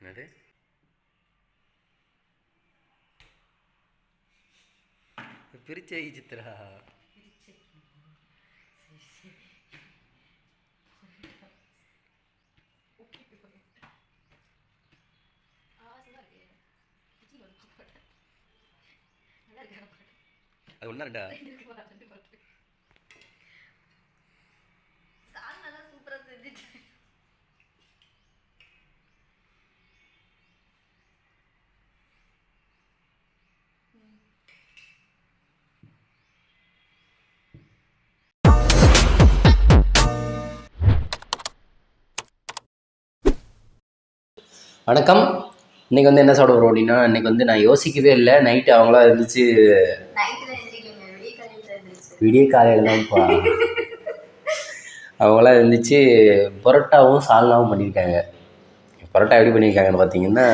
என்னது பிரிச்சை சித்ரா? அது ஒன்னாடா சூப்பரா செஞ்சுட்டு வணக்கம். இன்றைக்கி வந்து என்ன சாப்பிட போகிறோம் அப்படின்னா, இன்றைக்கி வந்து நான் யோசிக்கவே இல்லை. நைட்டு அவங்களா இருந்துச்சு. விடிய காலையில் தான்ப்பா. அவங்களாம் இருந்துச்சு பரோட்டாவும் சால்னாவும் பண்ணியிருக்காங்க. பரோட்டா எப்படி பண்ணியிருக்காங்கன்னு பார்த்தீங்கன்னா,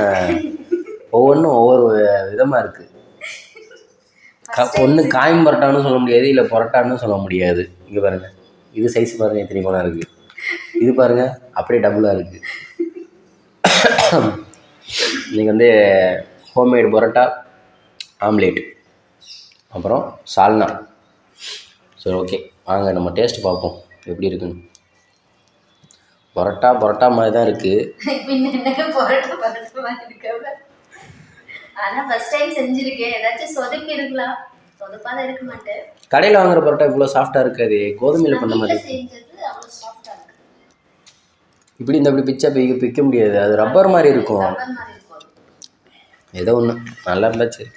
ஒவ்வொன்றும் ஒவ்வொரு விதமாக இருக்குது. ஒன்று காயும் பரோட்டான்னு சொல்ல முடியாது, இல்லை பரோட்டான்னு சொல்ல முடியாது. இங்கே பாருங்கள், இது சைஸ் பாருங்கள் எத்தனை கோணம் இருக்குது. இது பாருங்கள் அப்படியே டபுளாக இருக்குது. இன்றைக்கி வந்து ஹோம்மேடு பரோட்டா, ஆம்லேட், அப்புறம் சால்னா. சரி, ஓகே, வாங்க நம்ம டேஸ்ட் பார்ப்போம் எப்படி இருக்குன்னு. பரோட்டா மாதிரி தான் இருக்குது. கடையில் வாங்குற பரோட்டா இவ்வளோ சாஃப்டாக இருக்காது, கோதுமையில் பண்ண மாதிரி. இப்படி பிச்சா பிக்க முடியாது, அது ரப்பர் மாதிரி இருக்கும். ஏதோ ஒன்று நல்லா இருந்தா சரி.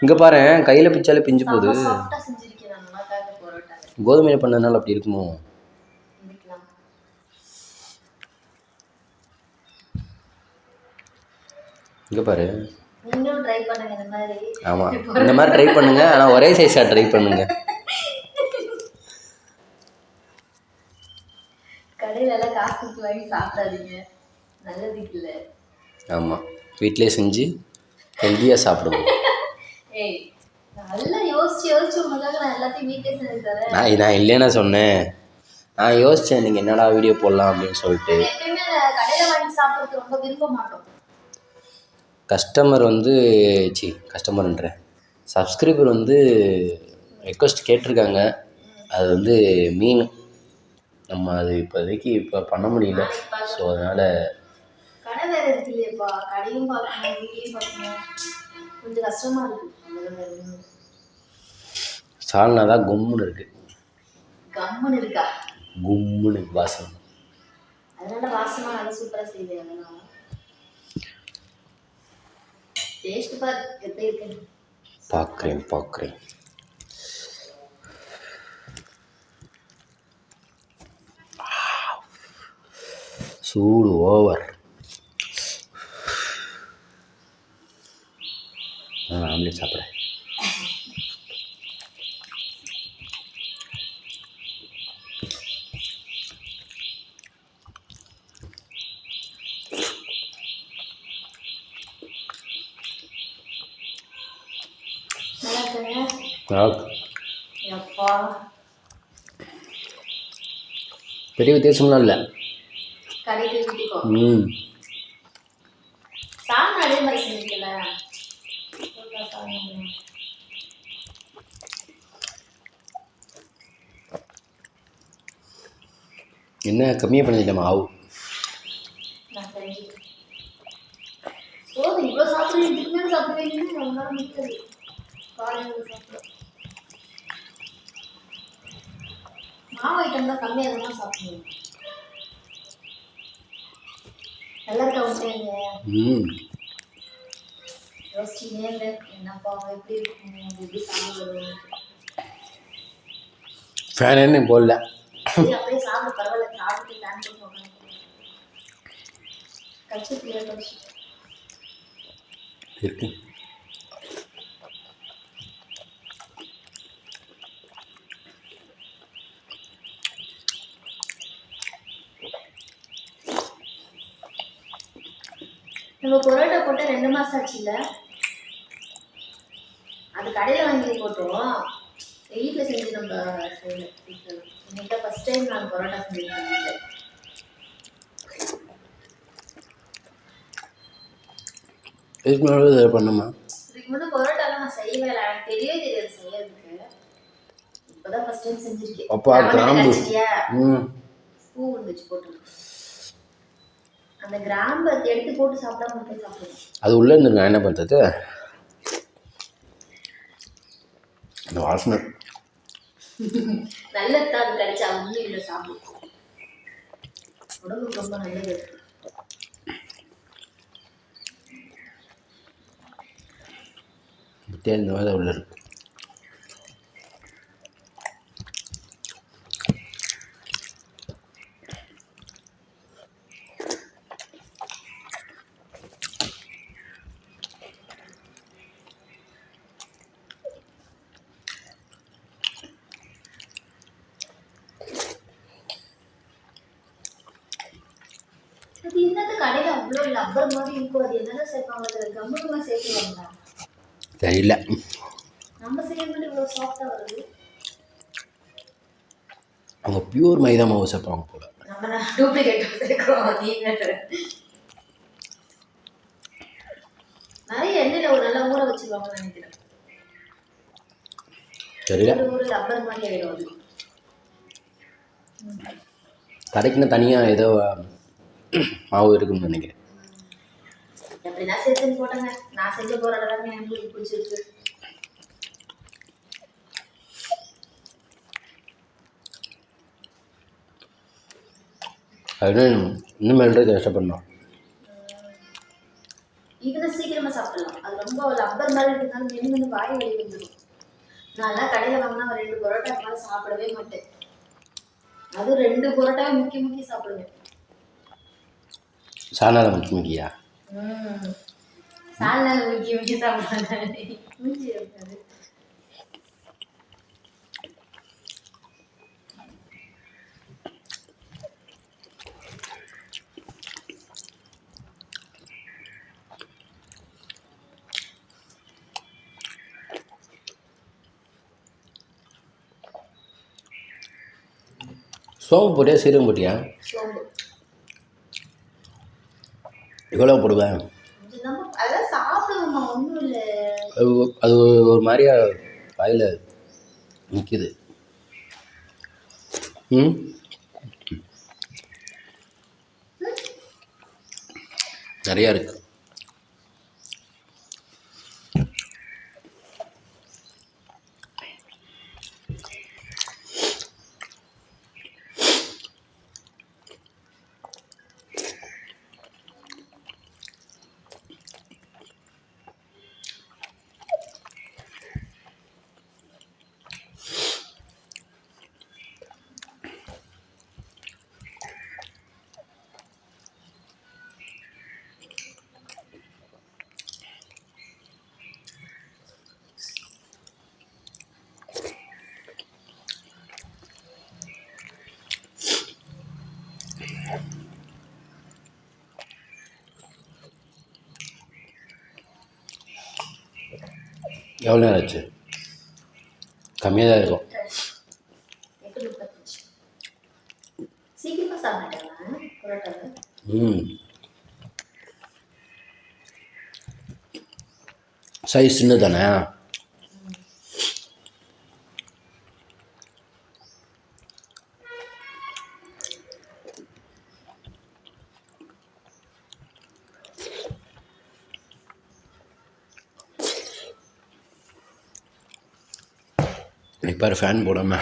இங்கே பாரு, கையில் பிச்சாலே பிஞ்சு போகுது. கோதுமையில் பண்ணதுனால அப்படி இருக்குமோ? இங்கே பாரு. ஆமாம், இந்த மாதிரி ட்ரை பண்ணுங்க, ஆனால் ஒரே சைஸாக ட்ரை பண்ணுங்க. கடையிலலாம் காசு கொடுத்து வாங்கி சாப்பிடாதீங்க, நல்லதுக்கு இல்லை. ஆமாம், வீட்டிலே செஞ்சு ஹெல்த்தியாக சாப்பிடுவோம். நல்லா யோசிச்சு உங்களுக்காக நான் எல்லாத்தையும் வீட்டிலே செஞ்சு தரேன். நான் இல்லைன்னா சொன்னேன், நான் யோசித்தேன் நீங்கள் என்னடா வீடியோ போடலாம் அப்படின்னு சொல்லிட்டு. எப்பயுமே கடையில் வாங்கி சாப்பிட்றது ரொம்ப விரும்ப மாட்டோம். கஸ்டமர்ன்றேன், சப்ஸ்கிரைபர் வந்து ரெக்வஸ்ட் கேட்டிருக்காங்க. அது வந்து மீன் நம்ம அது இப்போதைக்கு பண்ண முடியல. ஸோ அதனால் கடை வேறு இருக்கு இல்லையாப்பா, கடையும் பார்க்கணும் வீட்டையும் பார்க்கணும், கொஞ்சம் கஷ்டமாக இருக்குது. சால்னா தான் கும்முன்னு இருக்குது. கம்முன்னு இருக்கா? கும்முன்னு வாசம். அதனால வாசமாக நல்லா சூப்பராக செய்வேன். அதனால டேஸ்ட் பார் எப்படி இருக்கு. பார்க்குறேன். சூடு ஓவர். நான் ஆம்லேட் சாப்பிட்றேன். பெரிய வித்தியாசம்லாம் இல்லை. என்ன கம்மியாக பண்ணிட்டேன் மாவு. மாவு ஐட்டம் தான் கம்மியாக தான் சாப்பிடுவோம். நல்லா இருக்கா உண்மையாங்க? யோசிச்சுனே இல்லை, என்னப்பா எப்படி இருக்கும், எப்படி சாப்பிடுவோம். ஃபேன் என்ன போடல, அப்படியே சாப்பிட பரவாயில்ல, சாப்பிட்டு ஃபேன் போட்டு கழிச்சு பிள்ளைய கழிச்சு இருக்கு. நம்ம பரோட்டா போட்டு 2 மாதம் ஆச்சு இல்லை, அது கடையில் வாங்கி போட்டோம், வீட்டில் செஞ்சு நம்ம இன்னைக்கு ஃபஸ்ட் டைம் நான் பரோட்டா செஞ்சுருக்கேன் வீட்டில். இதுக்கு மேலே இதை பண்ணுமா? இதுக்கு முன்னாடி பரோட்டாலாம் நான் செய்யவே இல்லை. எனக்கு தெரியவே தெரியாது செய்யறதுக்கு. இப்போதான் ஃபர்ஸ்ட் டைம் செஞ்சிருக்கேன். அப்பா கிராம்பு. பூ வந்துச்சு போட்டு. அந்த கிராம்பை எடுத்து போட்டு சாப்பிடாம மட்டும் சாப்பிடுவேன். அது உள்ளே இருந்து நான் என்ன பண்ணுறது? அந்த வாசனை நல்லதான். அது கடிச்சா ஒன்றும் இல்லை, சாப்பிடும். உடம்புக்கு ரொம்ப நல்லது. தேர்ந்த மாதிரி உள்ள இருக்கு. அது என்னது கடையில் அவ்வளோ லப்பர் மாதிரி இருக்கும்? அது என்னென்ன சேர்ப்பாங்க? அதில் கம்முன்னு சேர்க்குவாங்களா? தெரியல. நம்ம செய்யறது இவ்வளோ சாஃப்டாக வருது. அவங்க பியூர் மைதா மாவு சேர்ப்பாங்க போல. நம்ம டூப்ளிகேட் சேர்க்கிறோம். நிறைய எண்ணெயில் ஒரு நல்லா ஊற வச்சுருவாங்கன்னு நினைக்கிறேன். தெரியல. ஒரு லப்பர் மாதிரி ஆகிடும் அது. கடைக்குன்னு தனியாக ஏதோ மாவு இருக்குன்னு நினைக்கிறேன். எப்படின்னா சேர்த்துன்னு போட்டேங்க. நான் செஞ்ச போராட்டம் எனக்கு பிடிச்சிருக்கு. அது இன்னும் கஷ்டப்படணும். இதுதான் சீக்கிரமா சாப்பிடலாம். அது ரொம்ப லப்பர் மாதிரி இருக்கிறதுனால மென்னு வாய் வலி வந்துடும். நான்லாம் கடையில் வாங்கினா 2 பரோட்டா மேலே சாப்பிடவே மாட்டேன். அதுவும் 2 பரோட்டாவே முக்கி சாப்பிடுவேன். சாணால முக்கியா? சாணால முக்கி சாப்பிடுவேன். மூஞ்சி இருக்காது. சோம்பு போட்டியா சீரகம் போட்டியா? சோம்பு. எவ்வளோ போடுவேன்? அதெல்லாம் சாப்பிடுவோம்மா, ஒன்றும் இல்லை. அது ஒரு மாதிரியா வாயில் நிற்கிது. நிறையா இருக்கு. எவ்வளோ நேரம் ஆச்சு? கம்மியாக தான் இருக்கும். சீக்கிரமாக சாப்பிட்டேன். சைஸ் சின்ன தானே? இப்போ ஃபேன் போடாம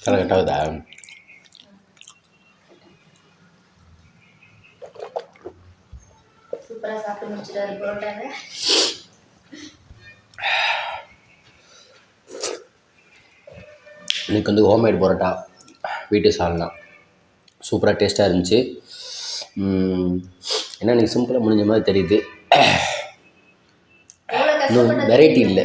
கரெக்டாக ஆகுதா? சூப்பராக சாப்பிட்டு முடிச்சிட்டாரு பரோட்டாவை. இன்னைக்கு வந்து ஹோம்மேட் பரோட்டா வீட்டு சால்னா சூப்பராக டேஸ்ட்டாக இருந்துச்சு. ஏன்னா இன்றைக்கி சிம்பிளாக முடிஞ்ச மாதிரி தெரியுது. இன்னும் வெரைட்டி இல்லை.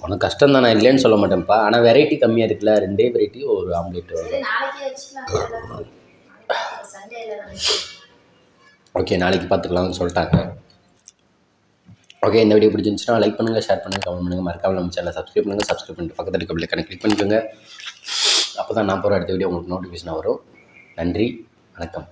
உனக்கு கஷ்டம் தான், நான் இல்லைன்னு சொல்ல மாட்டேன்ப்பா. ஆனால் வெரைட்டி கம்மியாக இருக்குல்ல, 2 வெரைட்டி ஒரு ஆம்லேட் வரும். ஓகே, நாளைக்கு பார்த்துக்கலாம்னு சொல்லிட்டாங்க. ஓகே, இந்த வீடியோ பிடிச்சிருந்துச்சுன்னா லைக் பண்ணுங்கள், ஷேர் பண்ணுங்கள், கமெண்ட் பண்ணுங்கள், மறக்காம நம்ம சேனலை சப்ஸ்கிரைப் பண்ணுங்கள். சப்ஸ்கிரைப் பண்ணிட்டு பக்கத்தில் இருக்க பெல்லைக்கான கிளிக் பண்ணிக்கோங்க. அப்போ தான் நான் போகிற அடுத்த வீடியோ உங்களுக்கு நோட்டிஃபிகேஷன் வரும். நன்றி, வணக்கம்.